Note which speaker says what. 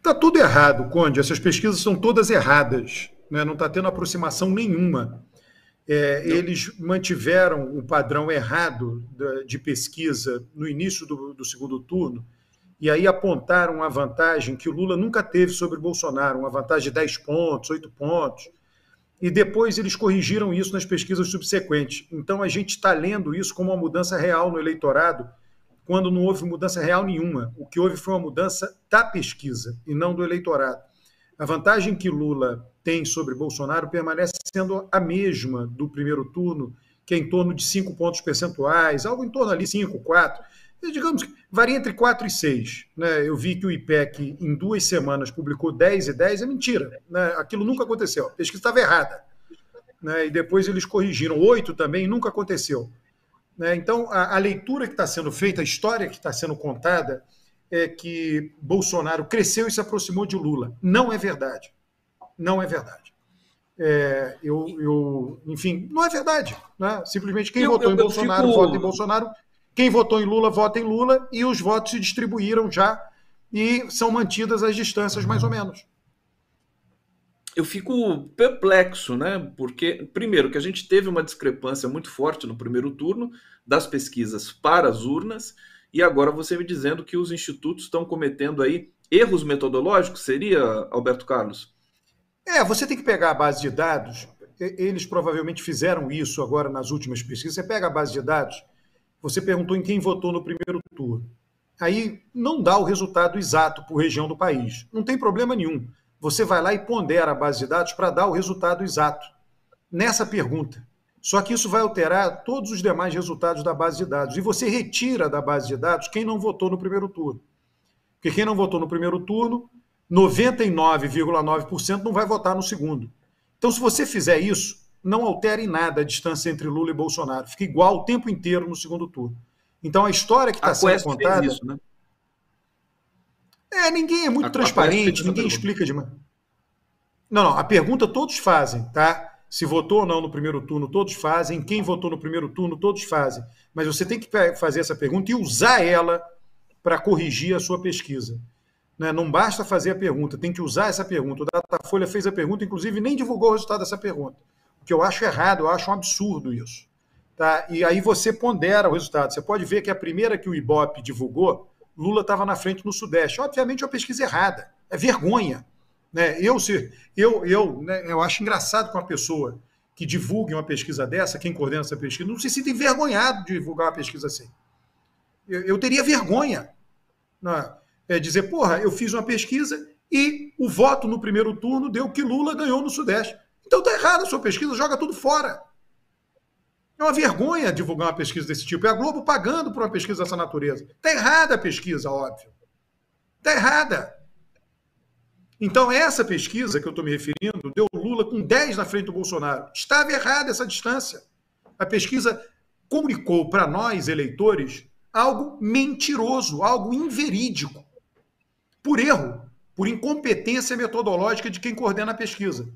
Speaker 1: Está tudo errado, Conde. Essas pesquisas são todas erradas, né? Não está tendo aproximação nenhuma. Eles mantiveram o padrão errado de pesquisa no início do segundo turno, e aí apontaram uma vantagem que o Lula nunca teve sobre o Bolsonaro, uma vantagem de 10 pontos, 8 pontos, e depois eles corrigiram isso nas pesquisas subsequentes. Então a gente está lendo isso como uma mudança real no eleitorado, quando não houve mudança real nenhuma. O que houve foi uma mudança da pesquisa e não do eleitorado. A vantagem que Lula tem sobre Bolsonaro permanece sendo a mesma do primeiro turno, que é em torno de 5 pontos percentuais, algo em torno ali 5, 4. Digamos que varia entre 4 e 6. Né? Eu vi que o IPEC, em 2 semanas, publicou 10 e 10, é mentira. Né? Aquilo nunca aconteceu. A pesquisa estava errada. Né? E depois eles corrigiram. 8 também nunca aconteceu. Né? Então, a leitura que está sendo feita, a história que está sendo contada, é que Bolsonaro cresceu e se aproximou de Lula. Não é verdade. Não é verdade. Enfim, não é verdade. Né? Simplesmente quem votou em Bolsonaro, vota em Bolsonaro. Quem votou em Lula, vota em Lula. E os votos se distribuíram já e são mantidas as distâncias, mais ou menos.
Speaker 2: Eu fico perplexo, né? Porque, primeiro, que a gente teve uma discrepância muito forte no primeiro turno das pesquisas para as urnas, e agora você me dizendo que os institutos estão cometendo aí erros metodológicos, seria, Alberto Carlos?
Speaker 1: Você tem que pegar a base de dados, eles provavelmente fizeram isso agora nas últimas pesquisas. Você pega a base de dados, você perguntou em quem votou no primeiro turno. Aí não dá o resultado exato por região do país. Não tem problema nenhum. Você vai lá e pondera a base de dados para dar o resultado exato nessa pergunta. Só que isso vai alterar todos os demais resultados da base de dados. E você retira da base de dados quem não votou no primeiro turno. Porque quem não votou no primeiro turno, 99,9% não vai votar no segundo. Então, se você fizer isso, não altere em nada a distância entre Lula e Bolsonaro. Fica igual o tempo inteiro no segundo turno. Então, a história que está sendo contada...
Speaker 2: fez isso, né?
Speaker 1: Ninguém é muito transparente, ninguém explica demais. Não, a pergunta todos fazem, tá? Se votou ou não no primeiro turno, todos fazem. Quem votou no primeiro turno, todos fazem. Mas você tem que fazer essa pergunta e usar ela para corrigir a sua pesquisa. Né? Não basta fazer a pergunta, tem que usar essa pergunta. O Datafolha fez a pergunta, inclusive nem divulgou o resultado dessa pergunta. O que eu acho errado, eu acho um absurdo isso. Tá? E aí você pondera o resultado. Você pode ver que a primeira que o Ibope divulgou, Lula estava na frente no Sudeste. Obviamente é uma pesquisa errada. É vergonha. Né? Eu acho engraçado com uma pessoa que divulgue uma pesquisa dessa, quem coordena essa pesquisa, não se sinta envergonhado de divulgar uma pesquisa assim. Eu teria vergonha. Né? Dizer, porra, eu fiz uma pesquisa e o voto no primeiro turno deu que Lula ganhou no Sudeste. Então tá errada a sua pesquisa, joga tudo fora. É uma vergonha divulgar uma pesquisa desse tipo. É a Globo pagando por uma pesquisa dessa natureza. Tá errada a pesquisa, óbvio. Tá errada. Então, essa pesquisa que eu estou me referindo deu Lula com 10 na frente do Bolsonaro. Estava errada essa distância. A pesquisa comunicou para nós, eleitores, algo mentiroso, algo inverídico. Por erro, por incompetência metodológica de quem coordena a pesquisa.